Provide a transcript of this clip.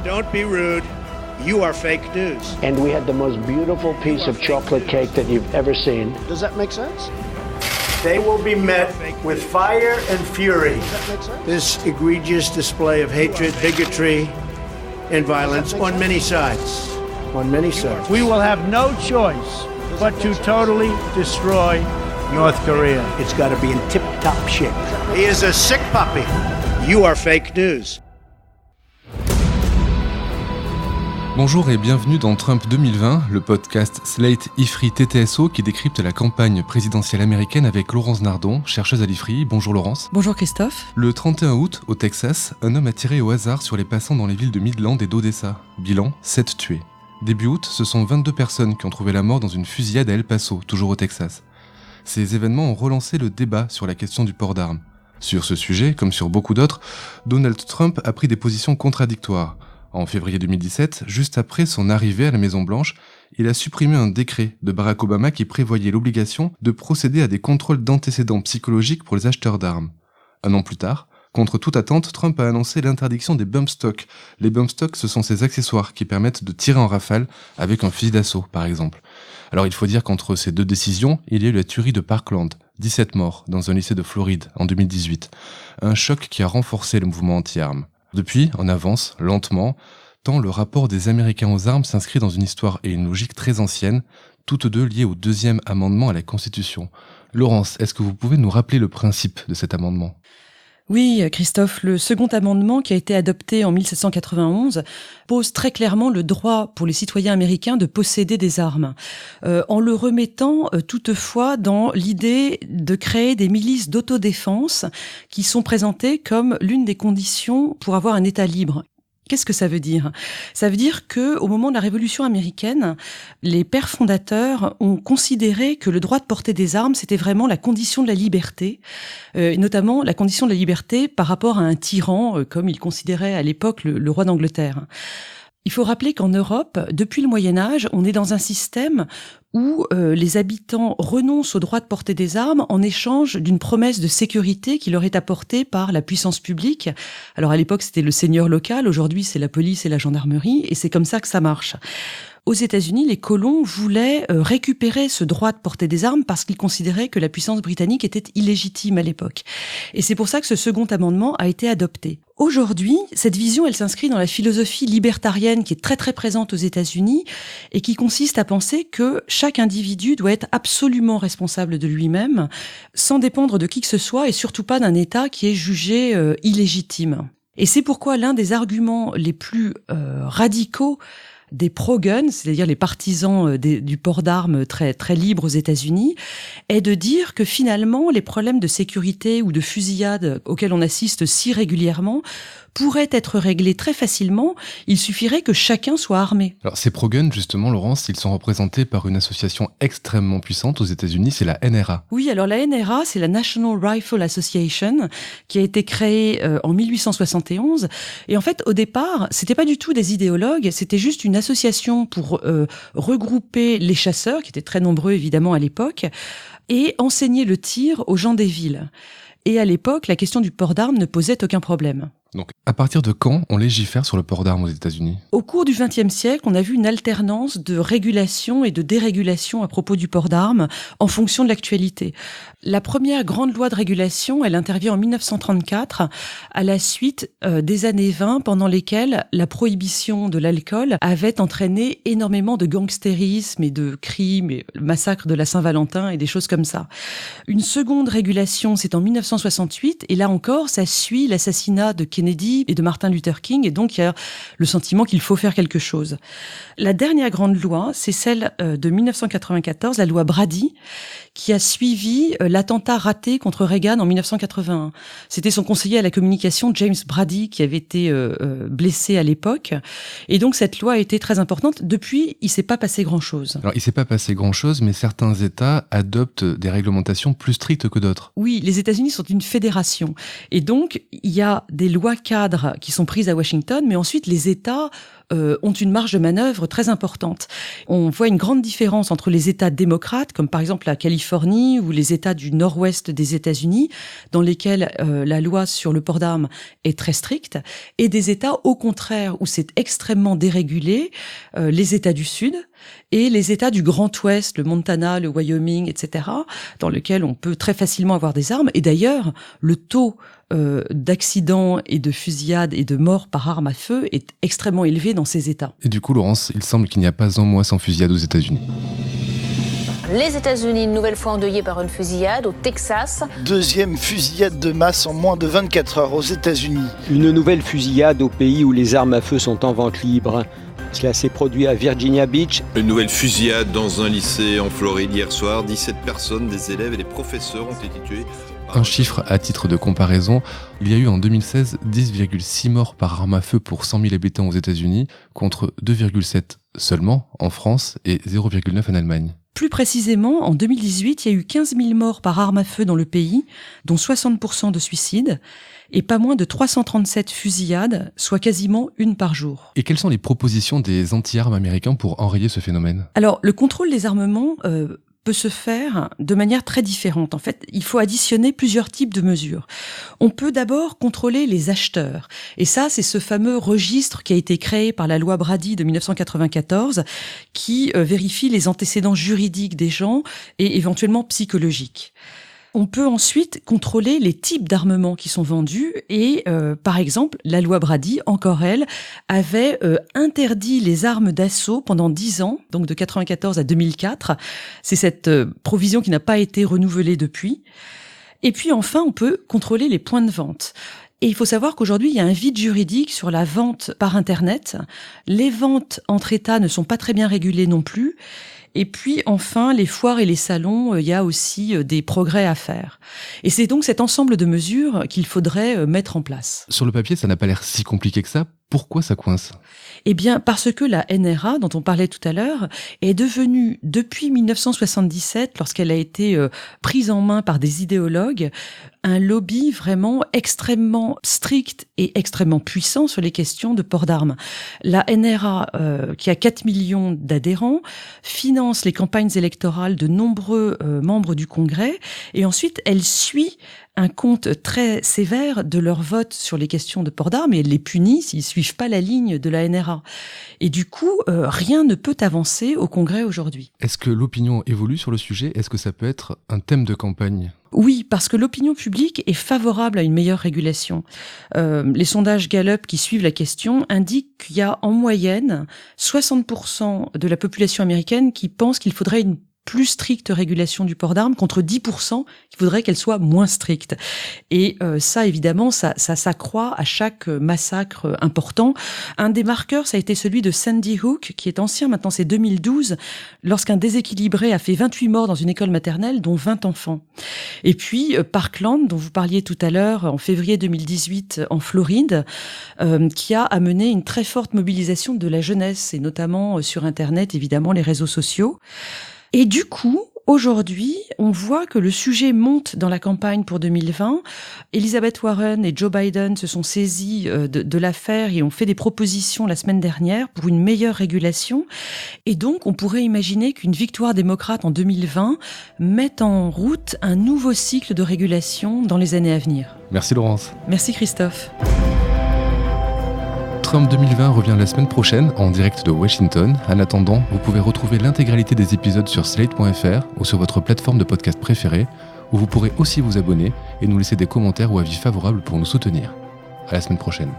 Don't be rude. You are fake news. And we had the most beautiful piece of chocolate cake that you've ever seen. Does that make sense? They will be met with fire and fury. Does that make sense? This egregious display of hatred, bigotry, and violence on many sides. On many sides. We will have no choice but to totally destroy North Korea. It's got to be in tip-top shape. He is a sick puppy. You are fake news. Bonjour et bienvenue dans Trump 2020, le podcast Slate IFRI TTSO qui décrypte la campagne présidentielle américaine avec Laurence Nardon, chercheuse à l'IFRI. Bonjour Laurence. Bonjour Christophe. Le 31 août, au Texas, un homme a tiré au hasard sur les passants dans les villes de Midland et d'Odessa. Bilan, 7 tués. Début août, ce sont 22 personnes qui ont trouvé la mort dans une fusillade à El Paso, toujours au Texas. Ces événements ont relancé le débat sur la question du port d'armes. Sur ce sujet, comme sur beaucoup d'autres, Donald Trump a pris des positions contradictoires. En février 2017, juste après son arrivée à la Maison-Blanche, il a supprimé un décret de Barack Obama qui prévoyait l'obligation de procéder à des contrôles d'antécédents psychologiques pour les acheteurs d'armes. Un an plus tard, contre toute attente, Trump a annoncé l'interdiction des bump stocks. Les bump stocks, ce sont ces accessoires qui permettent de tirer en rafale avec un fusil d'assaut, par exemple. Alors il faut dire qu'entre ces deux décisions, il y a eu la tuerie de Parkland, 17 morts dans un lycée de Floride en 2018. Un choc qui a renforcé le mouvement anti-armes. Depuis, on avance, lentement, tant le rapport des Américains aux armes s'inscrit dans une histoire et une logique très anciennes, toutes deux liées au deuxième amendement à la Constitution. Laurence, est-ce que vous pouvez nous rappeler le principe de cet amendement ? Oui, Christophe, le second amendement qui a été adopté en 1791 pose très clairement le droit pour les citoyens américains de posséder des armes, en le remettant toutefois dans l'idée de créer des milices d'autodéfense qui sont présentées comme l'une des conditions pour avoir un État libre. Qu'est-ce que ça veut dire ? Ça veut dire que, au moment de la Révolution américaine, les pères fondateurs ont considéré que le droit de porter des armes, c'était vraiment la condition de la liberté, et notamment la condition de la liberté par rapport à un tyran, comme ils considéraient à l'époque le roi d'Angleterre. Il faut rappeler qu'en Europe, depuis le Moyen-Âge, on est dans un système où les habitants renoncent au droit de porter des armes en échange d'une promesse de sécurité qui leur est apportée par la puissance publique. Alors à l'époque, c'était le seigneur local, aujourd'hui c'est la police et la gendarmerie, et c'est comme ça que ça marche. Aux États-Unis, les colons voulaient récupérer ce droit de porter des armes parce qu'ils considéraient que la puissance britannique était illégitime à l'époque. Et c'est pour ça que ce second amendement a été adopté. Aujourd'hui, cette vision, elle s'inscrit dans la philosophie libertarienne qui est très très présente aux États-Unis et qui consiste à penser que chaque individu doit être absolument responsable de lui-même, sans dépendre de qui que ce soit et surtout pas d'un État qui est jugé illégitime. Et c'est pourquoi l'un des arguments les plus radicaux des pro-guns, c'est-à-dire les partisans du port d'armes très, très libres aux États-Unis, est de dire que finalement, les problèmes de sécurité ou de fusillade auxquels on assiste si régulièrement pourraient être réglés très facilement. Il suffirait que chacun soit armé. Alors ces pro-guns, justement, Laurence, ils sont représentés par une association extrêmement puissante aux États-Unis, c'est la NRA. Oui, alors la NRA, c'est la National Rifle Association, qui a été créée en 1871. Et en fait, au départ, c'était pas du tout des idéologues, c'était juste une association pour regrouper les chasseurs, qui étaient très nombreux évidemment à l'époque, et enseigner le tir aux gens des villes. Et à l'époque, la question du port d'armes ne posait aucun problème. Donc, à partir de quand on légifère sur le port d'armes aux États-Unis ? Au cours du XXe siècle, on a vu une alternance de régulation et de dérégulation à propos du port d'armes en fonction de l'actualité. La première grande loi de régulation, elle intervient en 1934, à la suite des années 20, pendant lesquelles la prohibition de l'alcool avait entraîné énormément de gangstérisme et de crimes, et le massacre de la Saint-Valentin et des choses comme ça. Une seconde régulation, c'est en 1968, et là encore, ça suit l'assassinat de Kennedy et de Martin Luther King, et donc il y a le sentiment qu'il faut faire quelque chose. La dernière grande loi, c'est celle de 1994, la loi Brady, qui a suivi l'attentat raté contre Reagan en 1981. C'était son conseiller à la communication, James Brady, qui avait été blessé à l'époque. Et donc cette loi a été très importante. Depuis, il s'est pas passé grand-chose. Alors il s'est pas passé grand-chose, mais certains États adoptent des réglementations plus strictes que d'autres. Oui, les États-Unis sont une fédération. Et donc, il y a des lois lois cadres qui sont prises à Washington, mais ensuite les États ont une marge de manœuvre très importante. On voit une grande différence entre les États démocrates, comme par exemple la Californie ou les États du nord-ouest des États-Unis, dans lesquels la loi sur le port d'armes est très stricte, et des États au contraire où c'est extrêmement dérégulé, les États du Sud et les États du Grand Ouest, le Montana, le Wyoming, etc., dans lesquels on peut très facilement avoir des armes. Et d'ailleurs, le taux d'accidents et de fusillades et de morts par arme à feu est extrêmement élevé dans ces États. Et du coup, Laurence, il semble qu'il n'y a pas un mois sans fusillade aux États-Unis. Les États-Unis, une nouvelle fois endeuillés par une fusillade au Texas. Deuxième fusillade de masse en moins de 24 heures aux États-Unis. Une nouvelle fusillade au pays où les armes à feu sont en vente libre. Cela s'est produit à Virginia Beach. Une nouvelle fusillade dans un lycée en Floride hier soir. 17 personnes, des élèves et des professeurs ont été tués. Un chiffre à titre de comparaison, il y a eu en 2016 10,6 morts par arme à feu pour 100 000 habitants aux États-Unis, contre 2,7 seulement en France et 0,9 en Allemagne. Plus précisément, en 2018, il y a eu 15 000 morts par arme à feu dans le pays, dont 60% de suicides, et pas moins de 337 fusillades, soit quasiment une par jour. Et quelles sont les propositions des anti-armes américains pour enrayer ce phénomène ? Alors, le contrôle des armements peut se faire de manière très différente. En fait, il faut additionner plusieurs types de mesures. On peut d'abord contrôler les acheteurs. Et ça, c'est ce fameux registre qui a été créé par la loi Brady de 1994 qui vérifie les antécédents juridiques des gens et éventuellement psychologiques. On peut ensuite contrôler les types d'armements qui sont vendus et, par exemple, la loi Brady, encore elle, avait interdit les armes d'assaut pendant 10 ans, donc de 1994 à 2004. C'est cette provision qui n'a pas été renouvelée depuis. Et puis enfin, on peut contrôler les points de vente. Et il faut savoir qu'aujourd'hui, il y a un vide juridique sur la vente par Internet. Les ventes entre États ne sont pas très bien régulées non plus. Et puis enfin, les foires et les salons, il y a aussi des progrès à faire. Et c'est donc cet ensemble de mesures qu'il faudrait mettre en place. Sur le papier, ça n'a pas l'air si compliqué que ça. Pourquoi ça coince ? Eh bien, parce que la NRA, dont on parlait tout à l'heure, est devenue, depuis 1977, lorsqu'elle a été prise en main par des idéologues, un lobby vraiment extrêmement strict et extrêmement puissant sur les questions de port d'armes. La NRA, qui a 4 millions d'adhérents, finance les campagnes électorales de nombreux membres du Congrès, et ensuite elle suit un compte très sévère de leur vote sur les questions de port d'armes et elle les punit s'ils suivent pas la ligne de la NRA. Et du coup, rien ne peut avancer au Congrès aujourd'hui. Est-ce que l'opinion évolue sur le sujet ? Est-ce que ça peut être un thème de campagne ? Oui, parce que l'opinion publique est favorable à une meilleure régulation. Les sondages Gallup qui suivent la question indiquent qu'il y a en moyenne 60% de la population américaine qui pense qu'il faudrait une plus stricte régulation du port d'armes contre 10% qui voudraient qu'elle soit moins stricte. Et ça, évidemment, ça s'accroît à chaque massacre important. Un des marqueurs, ça a été celui de Sandy Hook, qui est ancien, maintenant c'est 2012, lorsqu'un déséquilibré a fait 28 morts dans une école maternelle, dont 20 enfants. Et puis, Parkland, dont vous parliez tout à l'heure, en février 2018, en Floride, qui a amené une très forte mobilisation de la jeunesse, et notamment sur Internet, évidemment, les réseaux sociaux. Et du coup, aujourd'hui, on voit que le sujet monte dans la campagne pour 2020. Elizabeth Warren et Joe Biden se sont saisis de l'affaire et ont fait des propositions la semaine dernière pour une meilleure régulation. Et donc, on pourrait imaginer qu'une victoire démocrate en 2020 mette en route un nouveau cycle de régulation dans les années à venir. Merci Laurence. Merci Christophe. Trump 2020 revient la semaine prochaine en direct de Washington. En attendant, vous pouvez retrouver l'intégralité des épisodes sur slate.fr ou sur votre plateforme de podcast préférée, où vous pourrez aussi vous abonner et nous laisser des commentaires ou avis favorables pour nous soutenir. À la semaine prochaine.